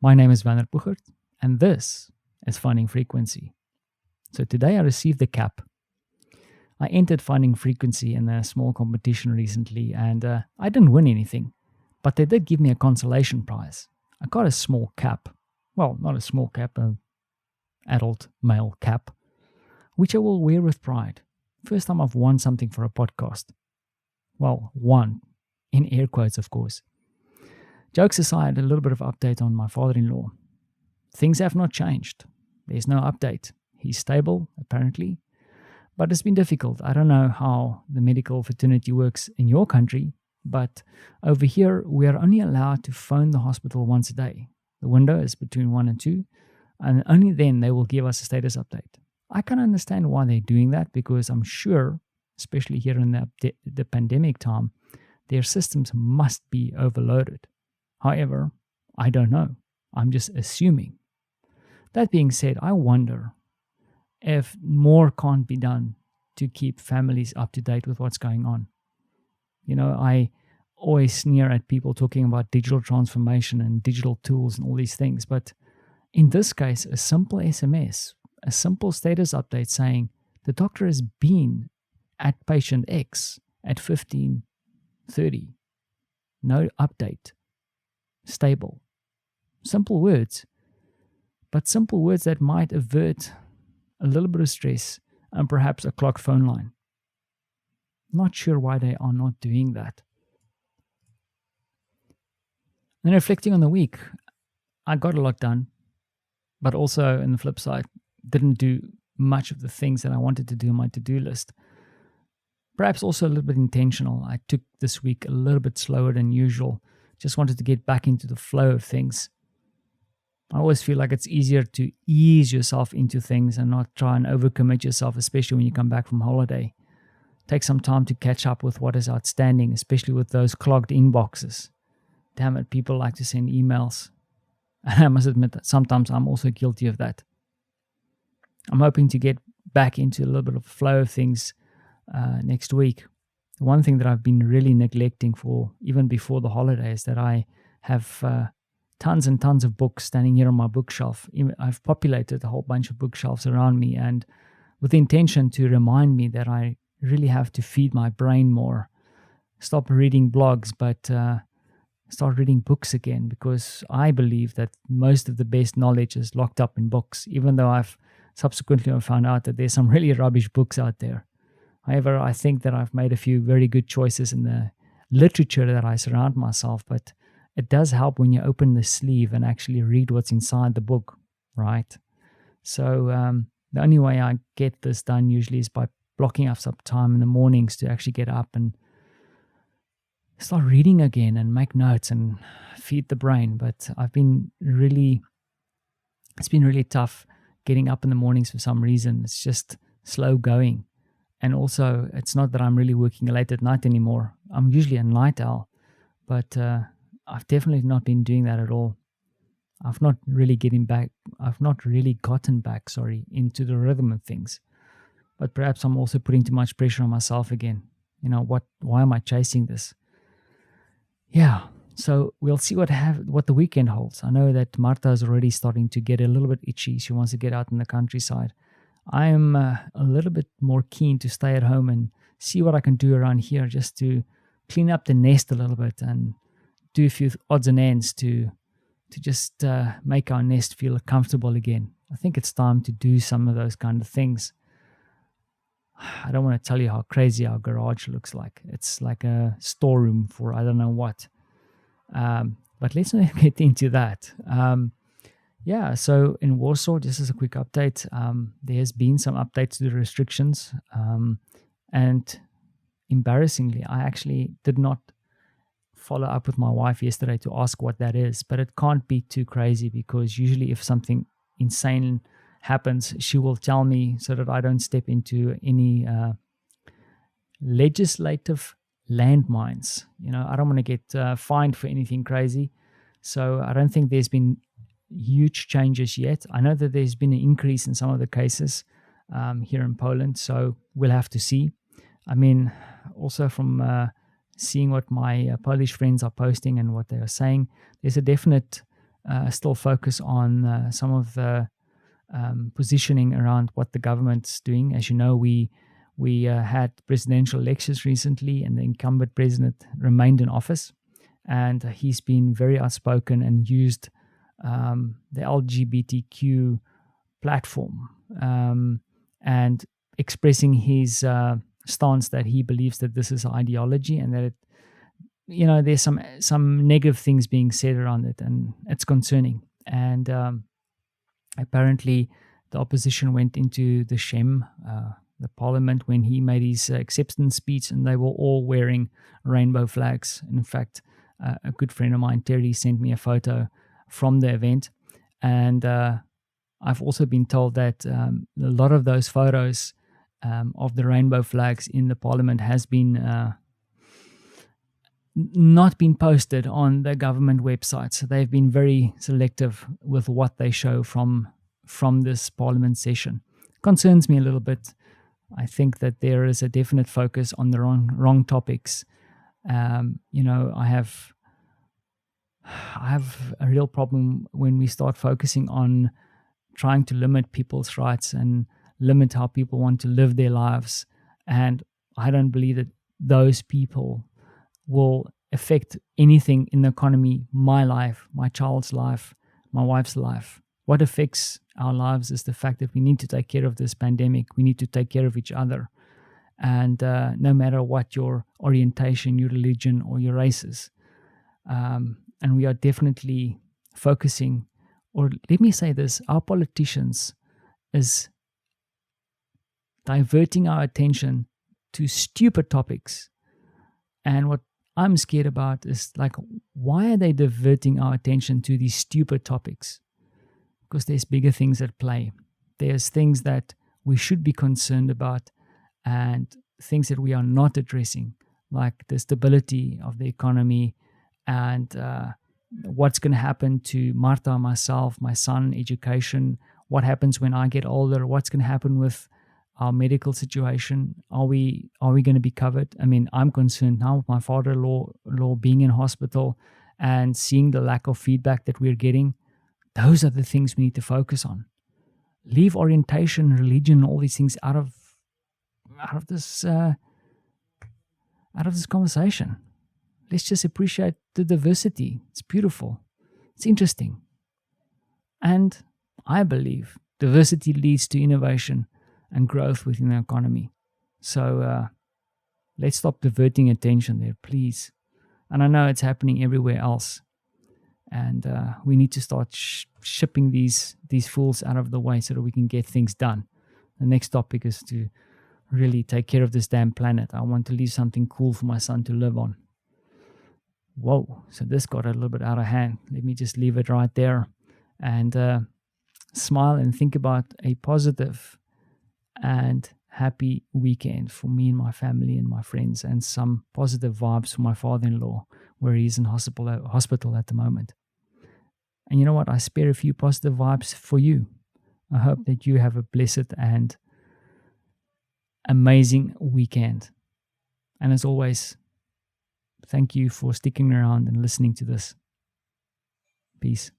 My name is Werner Puchert, and this is Finding Frequency. So today I received the cap. I entered Finding Frequency in a small competition recently, and I didn't win anything, but they did give me a consolation prize. I got a small cap. Well, not a small cap, an adult male cap, which I will wear with pride. First time I've won something for a podcast. Well, won, in air quotes, of course. Jokes aside, a little bit of update on my father-in-law. Things have not changed. There's no update. He's stable, apparently. But it's been difficult. I don't know how the medical fraternity works in your country, but over here, we are only allowed to phone the hospital once a day. The window is between 1 and 2, and only then they will give us a status update. I can understand why they're doing that, because I'm sure, especially here in the pandemic time, their systems must be overloaded. However, I don't know. I'm just assuming. That being said, I wonder if more can't be done to keep families up to date with what's going on. You know, I always sneer at people talking about digital transformation and digital tools and all these things. But in this case, a simple SMS, a simple status update saying the doctor has been at patient X at 15:30. No update. Stable. Simple words. But simple words that might avert a little bit of stress and perhaps a clogged phone line. Not sure why they are not doing that. Then reflecting on the week, I got a lot done, but also on the flip side, didn't do much of the things that I wanted to do on my to-do list. Perhaps also a little bit intentional. I took this week a little bit slower than usual. Just wanted to get back into the flow of things. I always feel like it's easier to ease yourself into things and not try and overcommit yourself, especially when you come back from holiday. Take some time to catch up with what is outstanding, especially with those clogged inboxes. Damn it, people like to send emails. And I must admit that sometimes I'm also guilty of that. I'm hoping to get back into a little bit of flow of things next week. One thing that I've been really neglecting for even before the holidays, that I have tons and tons of books standing here on my bookshelf. I've populated a whole bunch of bookshelves around me, and with the intention to remind me that I really have to feed my brain more. Stop reading blogs, but start reading books again, because I believe that most of the best knowledge is locked up in books, even though I've subsequently found out that there's some really rubbish books out there. However, I think that I've made a few very good choices in the literature that I surround myself, but it does help when you open the sleeve and actually read what's inside the book, right? So the only way I get this done usually is by blocking up some time in the mornings to actually get up and start reading again and make notes and feed the brain. But it's been really tough getting up in the mornings for some reason. It's just slow going. And also, it's not that I'm really working late at night anymore. I'm usually a night owl, but I've definitely not been doing that at all. I've not really gotten back into the rhythm of things. But perhaps I'm also putting too much pressure on myself again. You know, why am I chasing this? Yeah, so we'll see what the weekend holds. I know that Marta is already starting to get a little bit itchy. She wants to get out in the countryside. I am a little bit more keen to stay at home and see what I can do around here, just to clean up the nest a little bit and do a few odds and ends to just make our nest feel comfortable again. I think it's time to do some of those kind of things. I don't want to tell you how crazy our garage looks like. It's like a storeroom for I don't know what. But let's not get into that. Yeah, so in Warsaw, just as a quick update, there's been some updates to the restrictions. And embarrassingly, I actually did not follow up with my wife yesterday to ask what that is. But it can't be too crazy, because usually if something insane happens, she will tell me so that I don't step into any legislative landmines. You know, I don't want to get fined for anything crazy. So I don't think there's been huge changes yet. I know that there's been an increase in some of the cases here in Poland, so we'll have to see. I mean, also from seeing what my Polish friends are posting and what they are saying, there's a definite still focus on some of the positioning around what the government's doing. As you know, we had presidential elections recently, and the incumbent president remained in office, and he's been very outspoken and used the LGBTQ platform and expressing his stance that he believes that this is ideology and that it, there's some negative things being said around it, and it's concerning. And apparently the opposition went into the Shem, the parliament, when he made his acceptance speech, and they were all wearing rainbow flags. In fact, a good friend of mine, Terry, sent me a photo from the event, and I've also been told that a lot of those photos of the rainbow flags in the parliament has been not been posted on the government website. So they've been very selective with what they show from this parliament session. Concerns me a little bit. I think that there is a definite focus on the wrong topics. I have a real problem when we start focusing on trying to limit people's rights and limit how people want to live their lives. And I don't believe that those people will affect anything in the economy, my life, my child's life, my wife's life. What affects our lives is the fact that we need to take care of this pandemic. We need to take care of each other. And no matter what your orientation, your religion, or your race is. And we are definitely focusing, or let me say this, our politicians is diverting our attention to stupid topics. And what I'm scared about is, like, why are they diverting our attention to these stupid topics? Because there's bigger things at play. There's things that we should be concerned about and things that we are not addressing, like the stability of the economy and what's going to happen to Martha, myself, my son, education, what happens when I get older, what's going to happen with our medical situation. Are we going to be covered? I mean, I'm concerned now with my father-in-law being in hospital and seeing the lack of feedback that we're getting. Those are the things we need to focus on. Leave orientation, religion, all these things out of this conversation. Let's just appreciate the diversity. It's beautiful. It's interesting. And I believe diversity leads to innovation and growth within the economy. So let's stop diverting attention there, please. And I know it's happening everywhere else. And we need to start shipping these fools out of the way so that we can get things done. The next topic is to really take care of this damn planet. I want to leave something cool for my son to live on. Whoa, so this got a little bit out of hand. Let me just leave it right there and smile and think about a positive and happy weekend for me and my family and my friends, and some positive vibes for my father-in-law, where he's in hospital at the moment. And you know what? I spare a few positive vibes for you. I hope that you have a blessed and amazing weekend. And as always, thank you for sticking around and listening to this. Peace.